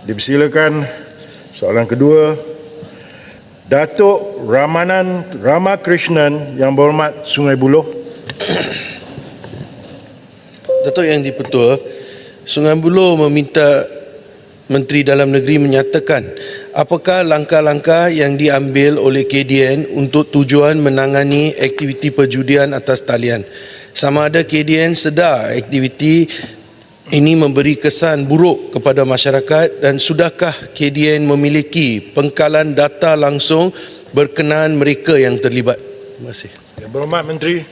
Dipersilakan soalan kedua, Datuk Ramakrishnan Yang Berhormat Sungai Buloh. Datuk Yang di-Pertua, Sungai Buloh meminta Menteri Dalam Negeri menyatakan apakah langkah-langkah yang diambil oleh KDN untuk tujuan menangani aktiviti perjudian atas talian. Sama ada KDN sedar aktiviti ini memberi kesan buruk kepada masyarakat dan sudahkah KDN memiliki pengkalan data langsung berkenaan mereka yang terlibat? Terima kasih. Yang Berhormat Menteri.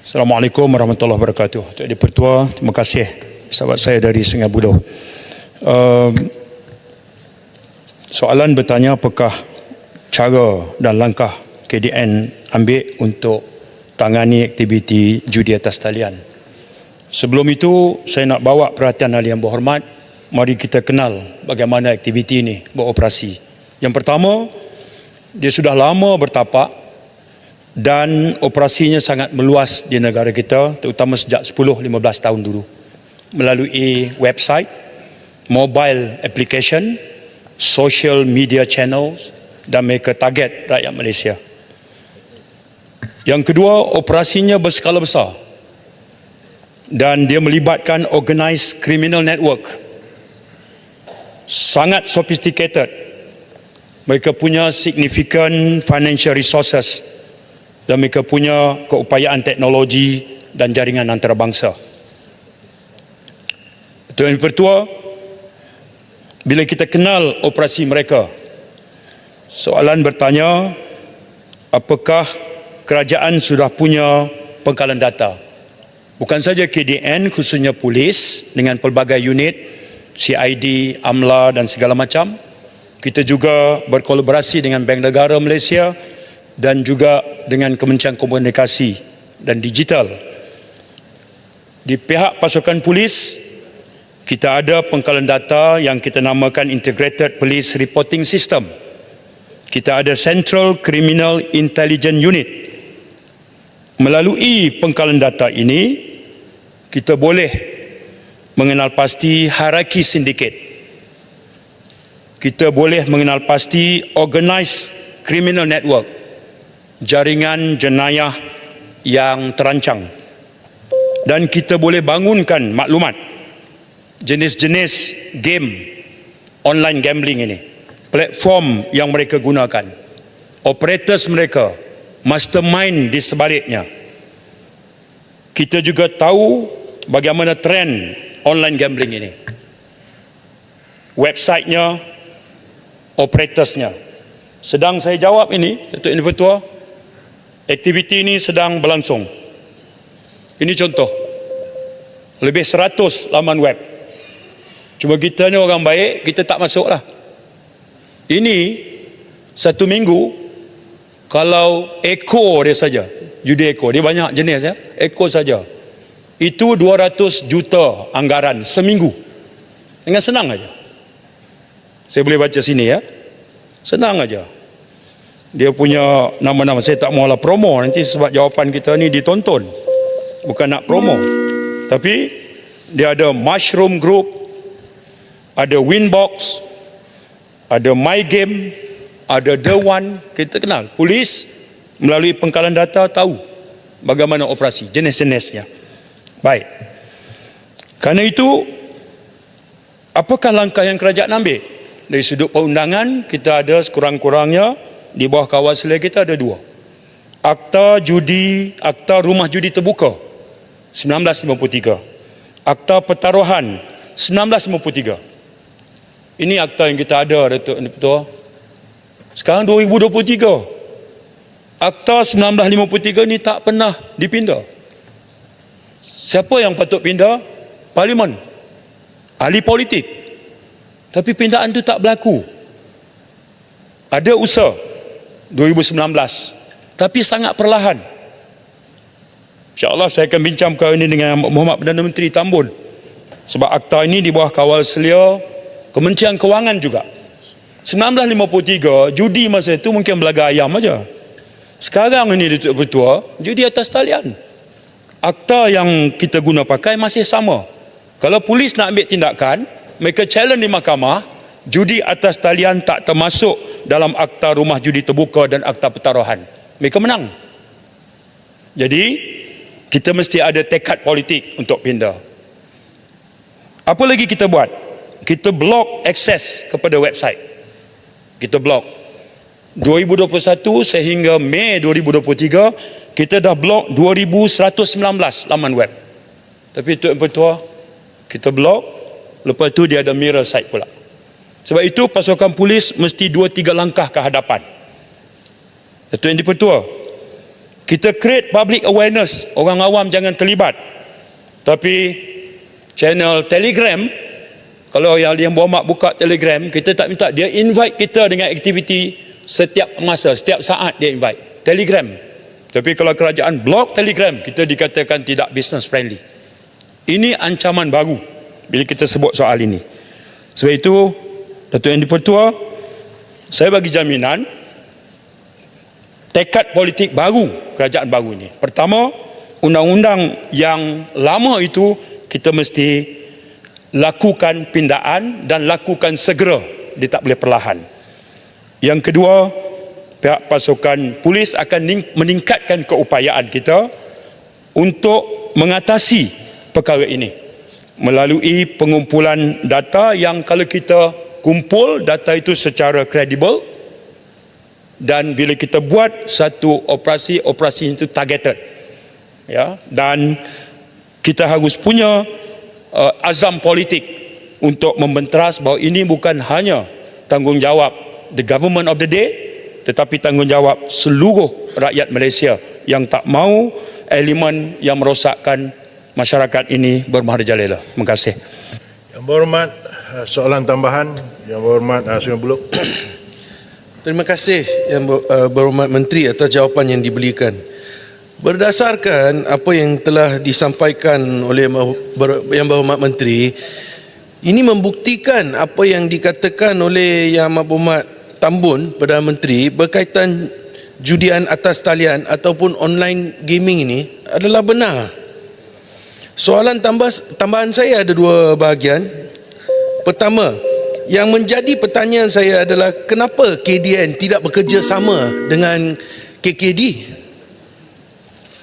Assalamualaikum warahmatullahi wabarakatuh. Tuan di-Pertua, terima kasih sahabat saya dari Sungai Buloh. Soalan bertanya apakah cara dan langkah KDN ambil untuk tangani aktiviti judi atas talian. Sebelum itu, saya nak bawa perhatian ahli yang berhormat, mari kita kenal bagaimana aktiviti ini beroperasi. Yang pertama, dia sudah lama bertapak dan operasinya sangat meluas di negara kita, terutama sejak 10-15 tahun dulu. Melalui website, mobile application, social media channels dan mereka target rakyat Malaysia. Yang kedua, operasinya berskala besar dan dia melibatkan organised criminal network. Sangat sophisticated. Mereka punya significant financial resources dan mereka punya keupayaan teknologi dan jaringan antarabangsa. Tuan Pertua, bila kita kenal operasi mereka, soalan bertanya, apakah kerajaan sudah punya pengkalan data? Bukan saja KDN, khususnya polis dengan pelbagai unit, CID, AMLA dan segala macam. Kita juga berkolaborasi dengan Bank Negara Malaysia dan juga dengan Kementerian Komunikasi dan Digital. Di pihak pasukan polis, kita ada pengkalan data yang kita namakan Integrated Police Reporting System. Kita ada Central Criminal Intelligence Unit. Melalui pengkalan data ini, kita boleh mengenal pasti hierarki sindiket. Kita boleh mengenal pasti organized criminal network, jaringan jenayah yang terancang. Dan kita boleh bangunkan maklumat jenis-jenis game online gambling ini, platform yang mereka gunakan, operators mereka, mastermind di sebaliknya. Kita juga tahu bagaimana trend online gambling ini, websitenya, operatorsnya. Sedang saya jawab ini, Datuk Yang Di-Pertua, aktiviti ini sedang berlangsung. Ini contoh, lebih 100 laman web. Cuma kita ni orang baik, kita tak masuk lah. Ini satu minggu, kalau ekor dia saja, judi ekor, dia banyak jenis ya, ekor saja, itu 200 juta anggaran seminggu. Dengan senang aja. Saya boleh baca sini ya. Senang aja. Dia punya nama-nama, saya tak maulah promo nanti sebab jawapan kita ni ditonton. Bukan nak promo. Tapi dia ada Mushroom Group, ada Winbox, ada My Game, ada The One. Kita kenal. Polis melalui pengkalan data tahu bagaimana operasi, jenis-jenisnya. Baik. Kerana itu, apakah langkah yang kerajaan ambil? Dari sudut perundangan, kita ada sekurang-kurangnya di bawah kawal selia kita ada 2. Akta Rumah Judi Terbuka 1953. Akta Pertaruhan 1953. Ini akta yang kita ada, Datuk Ketua. Sekarang 2023. Akta 1953 ni tak pernah dipindah. Siapa yang patut pindah? Parlimen. Ahli politik. Tapi pindaan itu tak berlaku. Ada usaha 2019. Tapi sangat perlahan. InsyaAllah saya akan bincang perkara ini dengan Muhammad Perdana Menteri Tambun. Sebab akta ini di bawah kawal selia Kementerian Kewangan juga. 1953, judi masa itu mungkin belaga ayam aja. Sekarang ini Datuk Ketua, judi atas talian. Akta yang kita guna pakai masih sama. Kalau polis nak ambil tindakan, mereka challenge di mahkamah, judi atas talian tak termasuk dalam akta rumah judi terbuka dan akta pertaruhan. Mereka menang. Jadi kita mesti ada tekad politik untuk pindah. Apa lagi kita buat? Kita blok akses kepada website. Kita blok. 2021 sehingga Mei 2023 kita dah blok 2119 laman web. Tapi Tuan Pertua, kita blok, lepas tu dia ada mirror site pula. Sebab itu pasukan polis mesti 2-3 langkah ke hadapan. Tuan Pertua, kita create public awareness, orang awam jangan terlibat. Tapi channel Telegram, kalau yang berhormat buka Telegram, kita tak minta, dia invite kita dengan aktiviti setiap masa, setiap saat dia invite. Telegram. Tapi kalau kerajaan blok Telegram, kita dikatakan tidak business friendly. Ini ancaman baru bila kita sebut soal ini. Sebab itu, Datuk Yang di-Pertua, saya bagi jaminan tekad politik baru kerajaan baru ini. Pertama, undang-undang yang lama itu kita mesti lakukan pindaan dan lakukan segera, dia tak boleh perlahan. Yang kedua, pihak pasukan polis akan meningkatkan keupayaan kita untuk mengatasi perkara ini melalui pengumpulan data yang kalau kita kumpul data itu secara kredibel, dan bila kita buat satu operasi itu targeted, ya, dan kita harus punya azam politik untuk membenteras bahawa ini bukan hanya tanggungjawab the government of the day, tetapi tanggungjawab seluruh rakyat Malaysia yang tak mahu elemen yang merosakkan masyarakat ini bermarajalela. Terima kasih. Yang berhormat, soalan tambahan. Yang berhormat, Sungai Buloh. Terima kasih Yang Berhormat Menteri atas jawapan yang diberikan. Berdasarkan apa yang telah disampaikan oleh Yang Berhormat Menteri, ini membuktikan apa yang dikatakan oleh Yang Berhormat Tambun, Perdana Menteri, berkaitan judian atas talian ataupun online gaming ini adalah benar. Soalan tambahan saya ada 2 bahagian. Pertama, yang menjadi pertanyaan saya adalah kenapa KDN tidak bekerja sama dengan KKD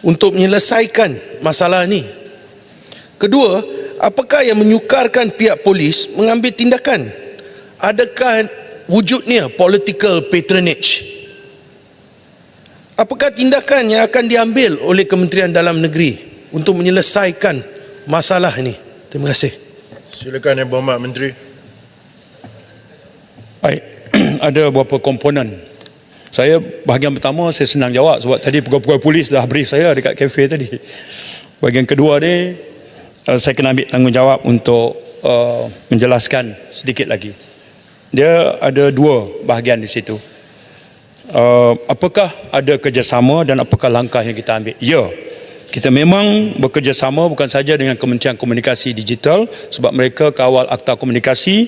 untuk menyelesaikan masalah ini? Kedua, apakah yang menyukarkan pihak polis mengambil tindakan? Adakah wujudnya political patronage? Apakah tindakan yang akan diambil oleh Kementerian Dalam Negeri untuk menyelesaikan masalah ini? Terima kasih. Silakan Yang Berhormat Menteri. Baik, ada beberapa komponen. Saya bahagian pertama saya senang jawab sebab tadi pegawai polis dah brief saya dekat kafe tadi. Bahagian kedua ni saya kena ambil tanggungjawab untuk menjelaskan sedikit lagi. Dia ada 2 bahagian di situ. Apakah ada kerjasama dan apakah langkah yang kita ambil? Ya, kita memang bekerjasama bukan saja dengan Kementerian Komunikasi Digital sebab mereka kawal akta komunikasi.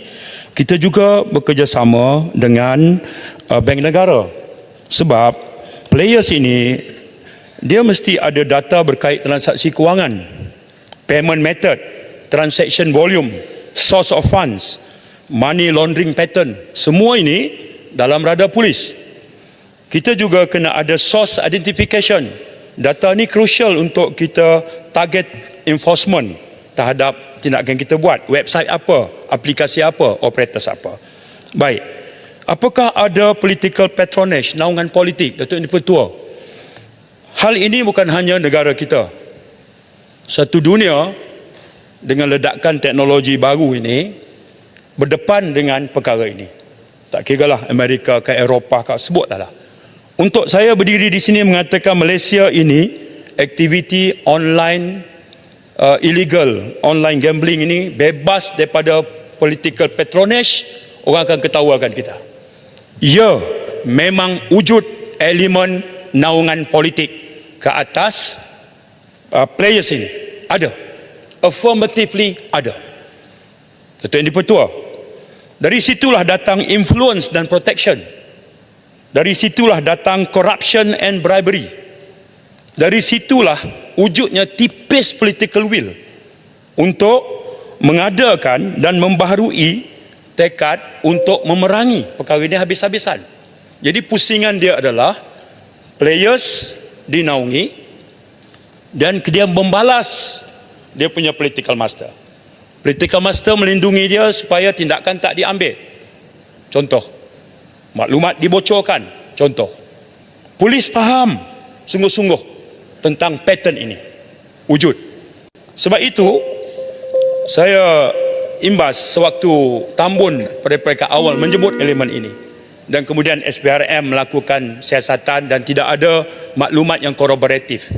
Kita juga bekerjasama dengan Bank Negara sebab players ini dia mesti ada data berkait transaksi kewangan, payment method, transaction volume, source of funds, money laundering pattern. Semua ini dalam radar polis. Kita juga kena ada source identification. Data ni crucial untuk kita target enforcement terhadap tindakan kita buat. Website apa, aplikasi apa, operators apa. Baik. Apakah ada political patronage, naungan politik, Datuk Yang di-Pertua? Hal ini bukan hanya negara kita. Satu dunia dengan ledakan teknologi baru ini berdepan dengan perkara ini. Tak kiralah Amerika ke Eropah ke, sebutlah lah. Untuk saya berdiri di sini mengatakan Malaysia ini aktiviti online illegal, online gambling ini bebas daripada political patronage, orang akan ketawakan kita. Ya, memang wujud elemen naungan politik ke atas players ini. Ada. Affirmatively ada. Datuk Yang di-Pertua, dari situlah datang influence dan protection. Dari situlah datang corruption and bribery. Dari situlah wujudnya tipis political will untuk mengadakan dan membaharui tekad untuk memerangi perkara ini habis-habisan. Jadi pusingan dia adalah players dinaungi dan dia membalas dia punya political master. Political master melindungi dia supaya tindakan tak diambil. Contoh, maklumat dibocorkan. Contoh, polis faham sungguh-sungguh tentang pattern ini. Wujud. Sebab itu, saya imbas sewaktu Tambun pada peringkat awal menyebut elemen ini. Dan kemudian SPRM melakukan siasatan dan tidak ada maklumat yang korporatif.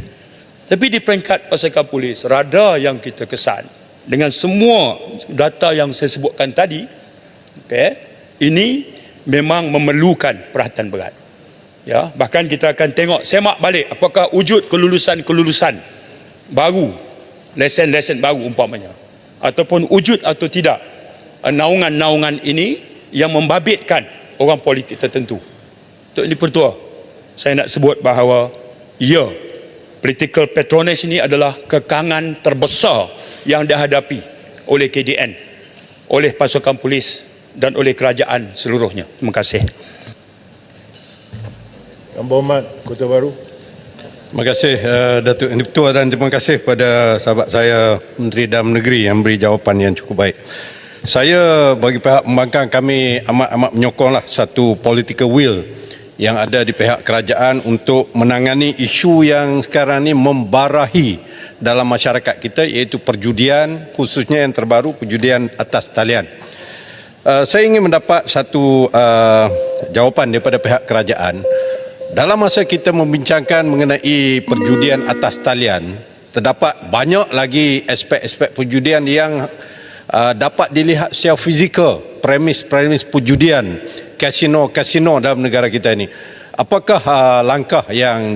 Tapi di peringkat pasukan polis, radar yang kita kesan dengan semua data yang saya sebutkan tadi, ini memang memerlukan perhatian berat. Ya, bahkan kita akan tengok semak balik apakah wujud kelulusan-kelulusan baru, lesen-lesen baru umpamanya, ataupun wujud atau tidak naungan-naungan ini yang membabitkan orang politik tertentu. Untuk ini Pertua, saya nak sebut bahawa ya, political patronage ini adalah kekangan terbesar yang dihadapi oleh KDN, oleh pasukan polis dan oleh kerajaan seluruhnya. Terima kasih. Yang Berhormat Kota Baru. Terima kasih Datuk Yang di-Pertua dan terima kasih pada sahabat saya Menteri Dalam Negeri yang beri jawapan yang cukup baik. Saya bagi pihak pembangkang kami amat menyokonglah satu political will yang ada di pihak kerajaan untuk menangani isu yang sekarang ini membarahi dalam masyarakat kita, iaitu perjudian, khususnya yang terbaru perjudian atas talian. Saya ingin mendapat satu jawapan daripada pihak kerajaan. Dalam masa kita membincangkan mengenai perjudian atas talian, terdapat banyak lagi aspek-aspek perjudian yang dapat dilihat secara fizikal, premis perjudian, kasino dalam negara kita ini. Apakah langkah yang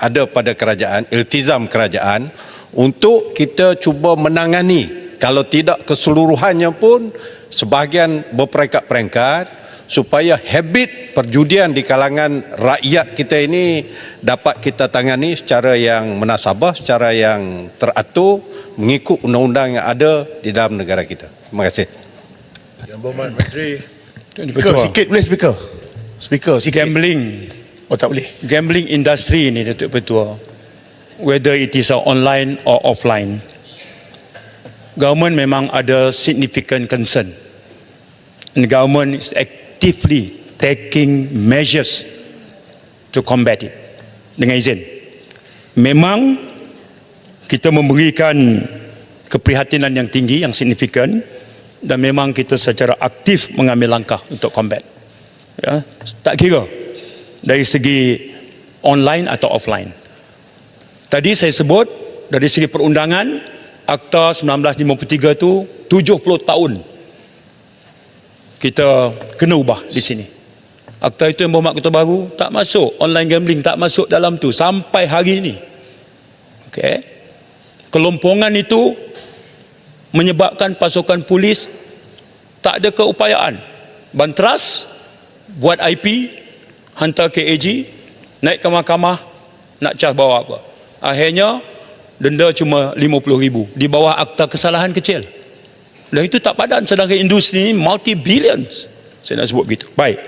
ada pada kerajaan, iltizam kerajaan untuk kita cuba menangani, kalau tidak keseluruhannya pun sebahagian berperingkat-peringkat, supaya habit perjudian di kalangan rakyat kita ini dapat kita tangani secara yang munasabah, secara yang teratur, mengikut undang-undang yang ada di dalam negara kita. Terima kasih. Yang Berhormat Menteri. Speaker, sikit boleh speaker? Speaker, sikit. Gambling, Oh, tak boleh. gambling industry ini Datuk Pertua, whether it is online or offline, government memang ada significant concern. And government is actively taking measures to combat it. Dengan izin, memang kita memberikan keprihatinan yang tinggi, yang signifikan, dan memang kita secara aktif mengambil langkah untuk combat. Ya, tak kira dari segi online atau offline. Tadi saya sebut dari segi perundangan, Akta 1953 itu 70 tahun kita kena ubah di sini. Akta itu Yang Berhormat Kota Baru tak masuk, online gambling tak masuk dalam tu sampai hari ini. Okey. Kelompongan itu menyebabkan pasukan polis tak ada keupayaan. Bantras buat IP, hantar ke AG, naik ke mahkamah, nak cas bawa apa. Akhirnya denda cuma 50,000 di bawah akta kesalahan kecil. Dan itu tak padan, sedangkan industri ini multi-billions. Saya nak sebut begitu. Baik.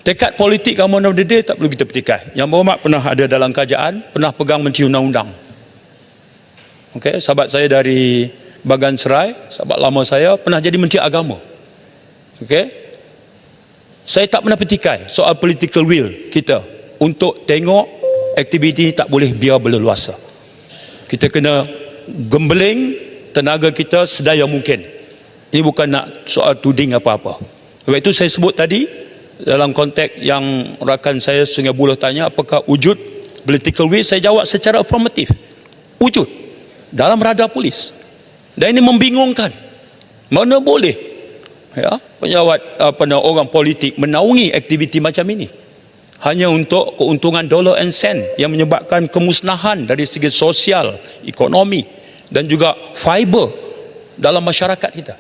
Tekad politik government of the day tak perlu kita petikai. Yang Berhormat pernah ada dalam kerajaan, pernah pegang Menteri Undang-Undang. Okey, sahabat saya dari Bagan Serai, sahabat lama saya, pernah jadi Menteri Agama. Okey. Saya tak pernah petikai soal political will kita untuk tengok aktiviti tak boleh biar berleluasa. Kita kena gembeling tenaga kita sedaya mungkin. Ini bukan nak soal tuding apa-apa. Sebab itu saya sebut tadi dalam konteks yang rakan saya Sungai Buloh tanya apakah wujud political will, saya jawab secara afirmatif. Wujud dalam radar polis. Dan ini membingungkan. Mana boleh pejabat orang politik menaungi aktiviti macam ini hanya untuk keuntungan dollar and cent yang menyebabkan kemusnahan dari segi sosial, ekonomi dan juga fiber dalam masyarakat kita.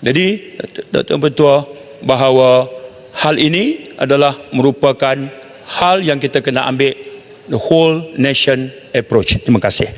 Jadi Datuk Pertua bahawa hal ini adalah merupakan hal yang kita kena ambil the whole nation approach. Terima kasih.